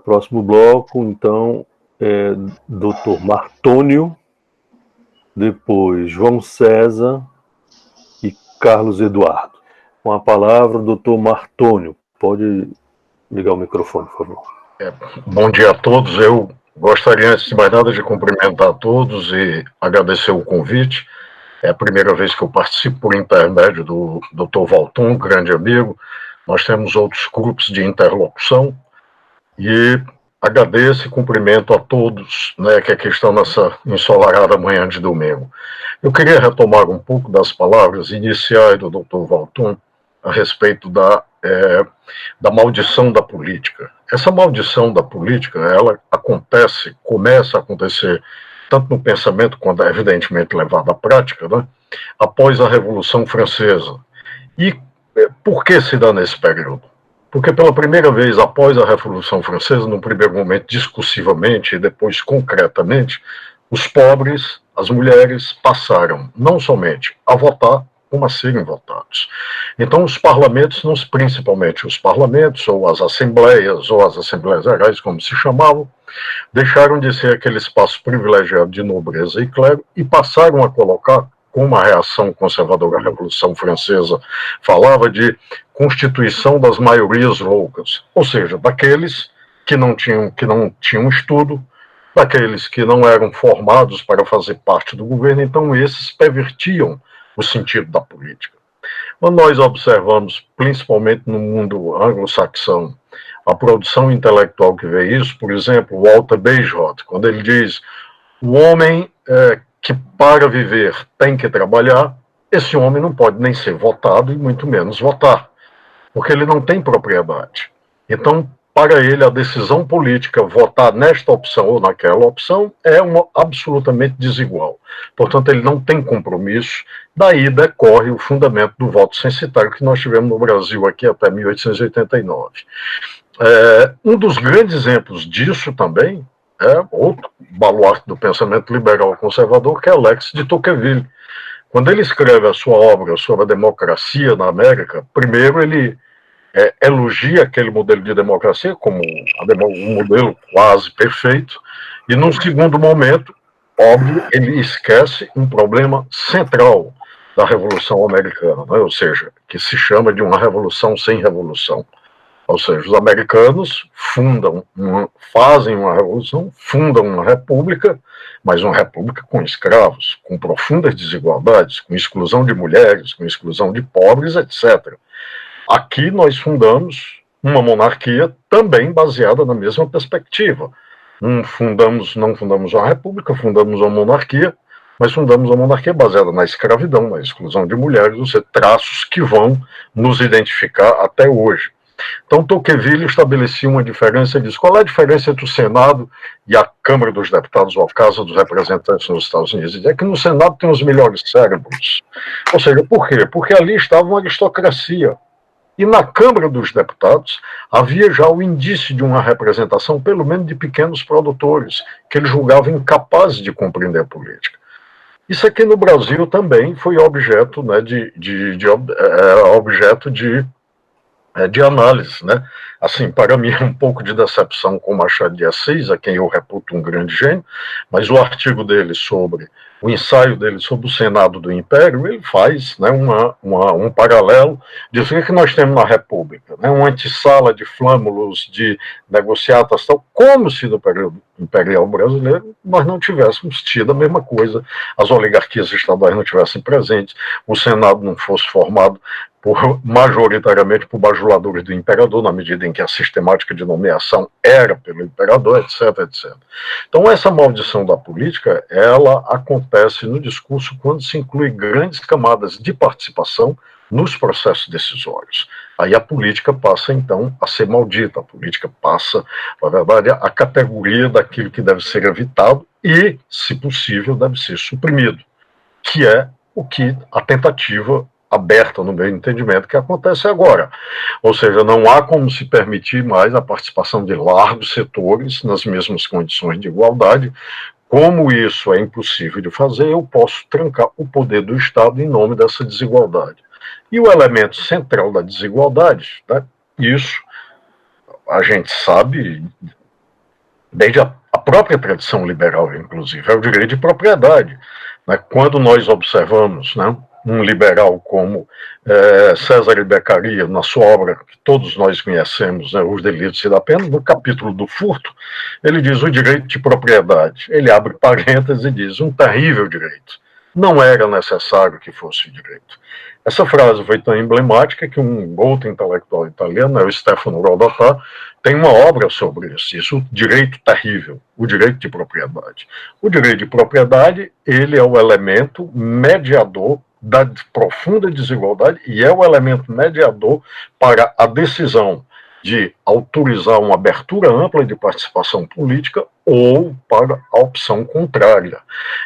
próximo bloco, então, é Dr. Martônio, depois João César e Carlos Eduardo. Com a palavra, Dr. Martônio. Pode ligar o microfone, por favor. Bom dia a todos. Eu gostaria, antes de mais nada, de cumprimentar a todos e agradecer o convite. É a primeira vez que eu participo por intermédio do Dr. Valton, grande amigo. Nós temos outros grupos de interlocução e agradeço e cumprimento a todos, né, que aqui estão nessa ensolarada manhã de domingo. Eu queria retomar um pouco das palavras iniciais do Dr. Valton a respeito da maldição da política. Essa maldição da política, ela começa a acontecer tanto no pensamento quanto é evidentemente levada à prática, né, após a Revolução Francesa. E por que se dá nesse período? Porque pela primeira vez após a Revolução Francesa, no primeiro momento discursivamente e depois concretamente, os pobres, as mulheres passaram não somente a votar, como a serem votados. Então os parlamentos, principalmente os parlamentos, ou as assembleias gerais, como se chamavam, deixaram de ser aquele espaço privilegiado de nobreza e clero e passaram a colocar, como a reação conservadora à Revolução Francesa falava, de constituição das maiorias loucas, ou seja, daqueles que não tinham estudo, daqueles que não eram formados para fazer parte do governo, então esses pervertiam o sentido da política. Quando nós observamos, principalmente no mundo anglo-saxão, a produção intelectual que vê isso, por exemplo, Walter Bagehot, quando ele diz o homem que para viver tem que trabalhar, esse homem não pode nem ser votado e muito menos votar, porque ele não tem propriedade. Então, para ele, a decisão política, votar nesta opção ou naquela opção, é absolutamente desigual. Portanto, ele não tem compromisso. Daí decorre o fundamento do voto censitário que nós tivemos no Brasil aqui até 1889. Um dos grandes exemplos disso também é outro baluarte do pensamento liberal conservador, que é Alexis de Tocqueville. Quando ele escreve a sua obra sobre a democracia na América, primeiro ele elogia aquele modelo de democracia como um modelo quase perfeito, e num segundo momento, óbvio, ele esquece um problema central da Revolução Americana, né? Ou seja, que se chama de uma revolução sem revolução. Ou seja, os americanos fazem uma revolução, fundam uma república, mas uma república com escravos, com profundas desigualdades, com exclusão de mulheres, com exclusão de pobres, etc. Aqui nós fundamos uma monarquia também baseada na mesma perspectiva. Não fundamos uma república, fundamos uma monarquia, mas fundamos uma monarquia baseada na escravidão, na exclusão de mulheres, ou seja, traços que vão nos identificar até hoje. Então, Tocqueville estabelecia uma diferença, diz qual é a diferença entre o Senado e a Câmara dos Deputados, ou a Casa dos Representantes nos Estados Unidos? E é que no Senado tem os melhores cérebros. Ou seja, por quê? Porque ali estava uma aristocracia. E na Câmara dos Deputados havia já o indício de uma representação, pelo menos de pequenos produtores, que ele julgava incapazes de compreender a política. Isso aqui no Brasil também foi objeto, né, de análise, né? Assim, para mim é um pouco de decepção com Machado de Assis, a quem eu reputo um grande gênio, mas o artigo dele o ensaio dele sobre o Senado do Império, ele faz, né, um paralelo de o que nós temos na República, né, uma antessala de flâmulos, de negociatas, tal, como se no período imperial brasileiro nós não tivéssemos tido a mesma coisa, as oligarquias estaduais não tivessem presentes, o Senado não fosse formado majoritariamente por bajuladores do imperador, na medida em que a sistemática de nomeação era pelo imperador, etc, etc. Então, essa maldição da política, ela acontece no discurso quando se inclui grandes camadas de participação nos processos decisórios. Aí a política passa, então, a ser maldita, a política passa, na verdade, a categoria daquilo que deve ser evitado e, se possível, deve ser suprimido, que é o que a tentativa aberta, no meu entendimento, que acontece agora. Ou seja, não há como se permitir mais a participação de largos setores nas mesmas condições de igualdade. Como isso é impossível de fazer, eu posso trancar o poder do Estado em nome dessa desigualdade. E o elemento central da desigualdade, né, isso a gente sabe desde a própria tradição liberal, inclusive, é o direito de propriedade. Né? Quando nós observamos, né, um liberal como César Beccaria, na sua obra que todos nós conhecemos, né, Os Delitos da Pena, no capítulo do furto, ele diz o direito de propriedade. Ele abre parênteses e diz um terrível direito. Não era necessário que fosse direito. Essa frase foi tão emblemática que um outro intelectual italiano, o Stefano Rodotà, tem uma obra sobre isso, o direito terrível, o direito de propriedade. O direito de propriedade, ele é o elemento mediador da profunda desigualdade e é o elemento mediador para a decisão de autorizar uma abertura ampla de participação política ou para a opção contrária.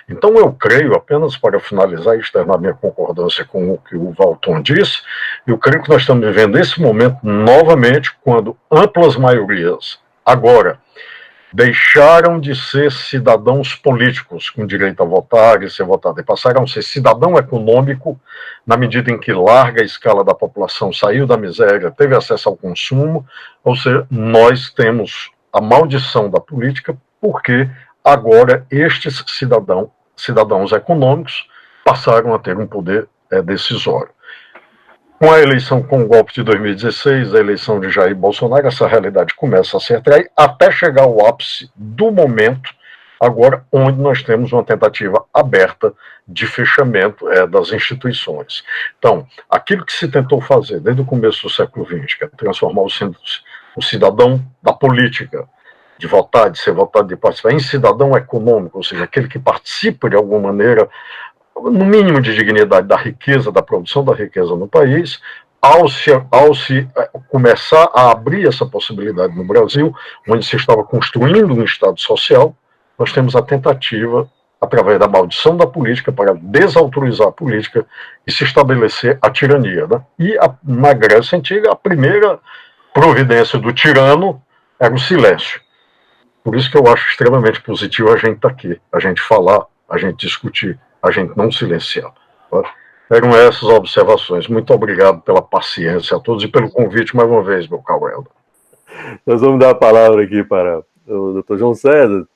Então, eu creio, apenas para finalizar e externar minha concordância com o que o Valton disse, eu creio que nós estamos vivendo esse momento novamente, quando amplas maiorias, agora, deixaram de ser cidadãos políticos com direito a votar e ser votado, e passaram a ser cidadão econômico na medida em que larga escala da população saiu da miséria, teve acesso ao consumo, ou seja, nós temos a maldição da política porque agora estes cidadãos econômicos passaram a ter um poder decisório. Com a eleição, com o golpe de 2016, a eleição de Jair Bolsonaro, essa realidade começa a se atrair até chegar ao ápice do momento, agora onde nós temos uma tentativa aberta de fechamento das instituições. Então, aquilo que se tentou fazer desde o começo do século XX, que é transformar o cidadão da política, de votar, de ser votado, de participar, em cidadão econômico, ou seja, aquele que participa de alguma maneira, no mínimo de dignidade da riqueza, da produção da riqueza no país, ao se começar a abrir essa possibilidade no Brasil, onde se estava construindo um Estado social, nós temos a tentativa, através da maldição da política, para desautorizar a política e se estabelecer a tirania. Né? E na Grécia Antiga, a primeira providência do tirano era o silêncio. Por isso que eu acho extremamente positivo a gente estar aqui, a gente falar, a gente discutir, a gente não silenciar. Tá? Eram essas observações. Muito obrigado pela paciência a todos e pelo convite mais uma vez, meu caro Helder. Nós vamos dar a palavra aqui para o Dr. João César,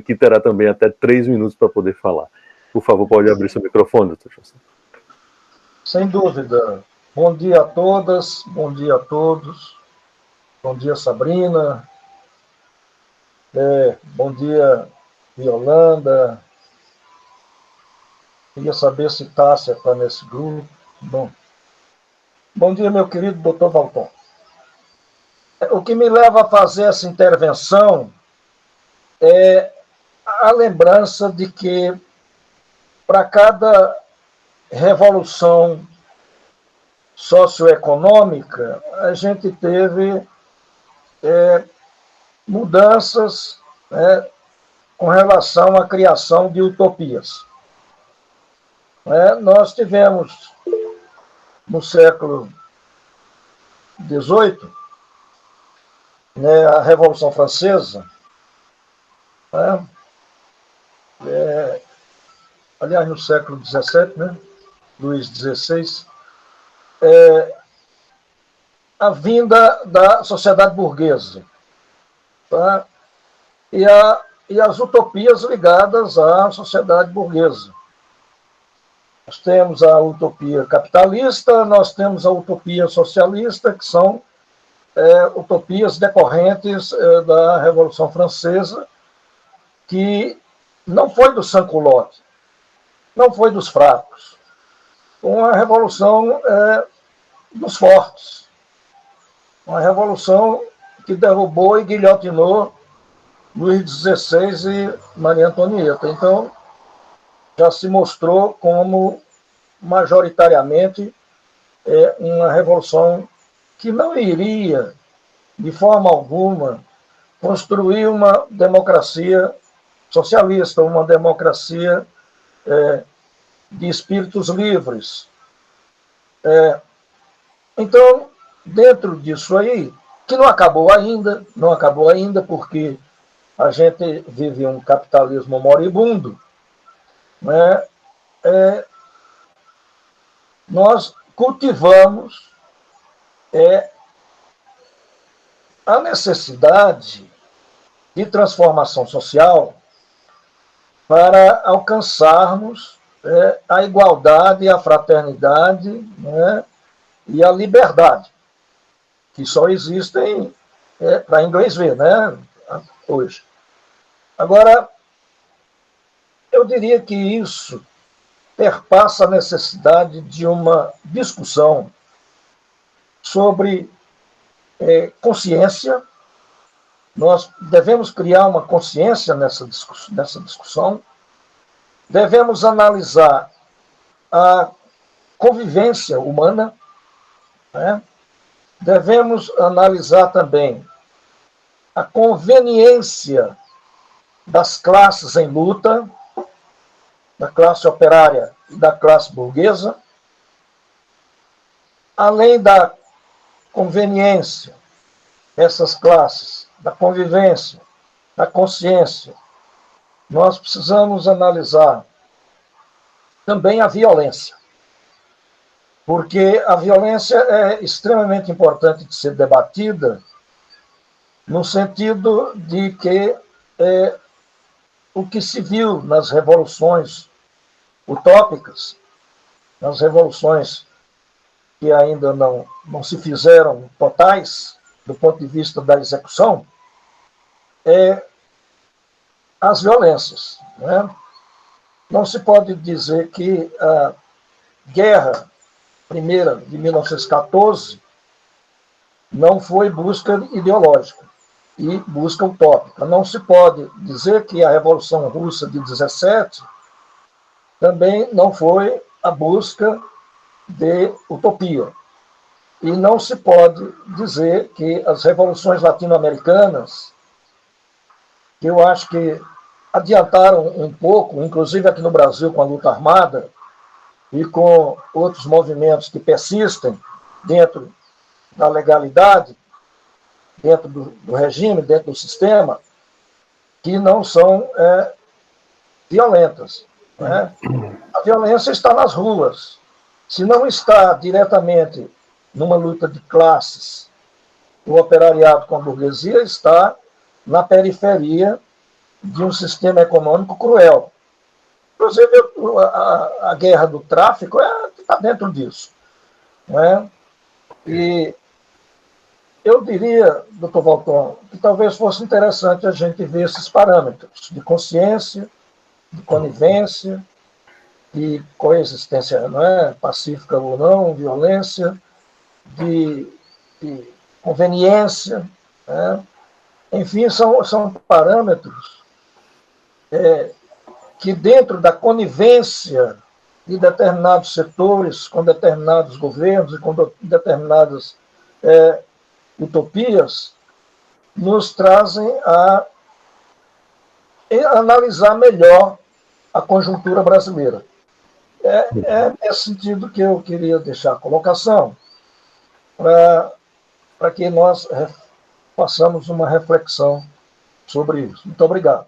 que terá também até 3 minutos para poder falar. Por favor, pode abrir seu microfone, Dr. João César. Sem dúvida. Bom dia a todas, bom dia a todos. Bom dia, Sabrina. Bom dia, Yolanda. Queria saber se Tássia está nesse grupo. Bom dia, meu querido Dr. Valton. O que me leva a fazer essa intervenção é a lembrança de que, para cada revolução socioeconômica, a gente teve mudanças com relação à criação de utopias. Nós tivemos, no século XVIII, a Revolução Francesa, aliás, no século XVII, Luís XVI, a vinda da sociedade burguesa, tá? E as utopias ligadas à sociedade burguesa. Nós temos a utopia capitalista, nós temos a utopia socialista, que são utopias decorrentes da Revolução Francesa, que não foi do sans-culotte, não foi dos fracos, foi uma revolução dos fortes, uma revolução que derrubou e guilhotinou Luís XVI e Maria Antonieta. Então, já se mostrou como, majoritariamente, uma revolução que não iria, de forma alguma, construir uma democracia socialista, uma democracia de espíritos livres. Então, dentro disso aí, que não acabou ainda, porque a gente vive um capitalismo moribundo, né? Nós cultivamos a necessidade de transformação social para alcançarmos a igualdade, a fraternidade, né, e a liberdade, que só existem para inglês ver, né, hoje. Agora, eu diria que isso perpassa a necessidade de uma discussão sobre consciência. Nós devemos criar uma consciência nessa discussão, devemos analisar a convivência humana, né? Devemos analisar também a conveniência das classes em luta, da classe operária e da classe burguesa, além da conveniência dessas classes, da convivência, da consciência. Nós precisamos analisar também a violência, porque a violência é extremamente importante de ser debatida, no sentido de que o que se viu nas revoluções utópicas, nas revoluções que ainda não se fizeram totais, do ponto de vista da execução, as violências, né? Não se pode dizer que a guerra primeira de 1914 não foi busca ideológica e busca utópica. Não se pode dizer que a Revolução Russa de 17 também não foi a busca de utopia. E não se pode dizer que as revoluções latino-americanas, que eu acho que adiantaram um pouco, inclusive aqui no Brasil com a luta armada e com outros movimentos que persistem dentro da legalidade, dentro do regime, dentro do sistema, que não são violentas, né? A violência está nas ruas. Se não está diretamente numa luta de classes, o operariado com a burguesia está na periferia de um sistema econômico cruel. Inclusive, a guerra do tráfico está dentro disso, né? E eu diria, doutor Valton, que talvez fosse interessante a gente ver esses parâmetros de consciência, de conivência, de coexistência, não é? Pacífica ou não, violência, de conveniência, né? Enfim, são parâmetros que dentro da conivência de determinados setores, com determinados governos e com determinadas utopias, nos trazem a analisar melhor a conjuntura brasileira. É nesse sentido que eu queria deixar a colocação, para que nós façamos uma reflexão sobre isso. Muito obrigado.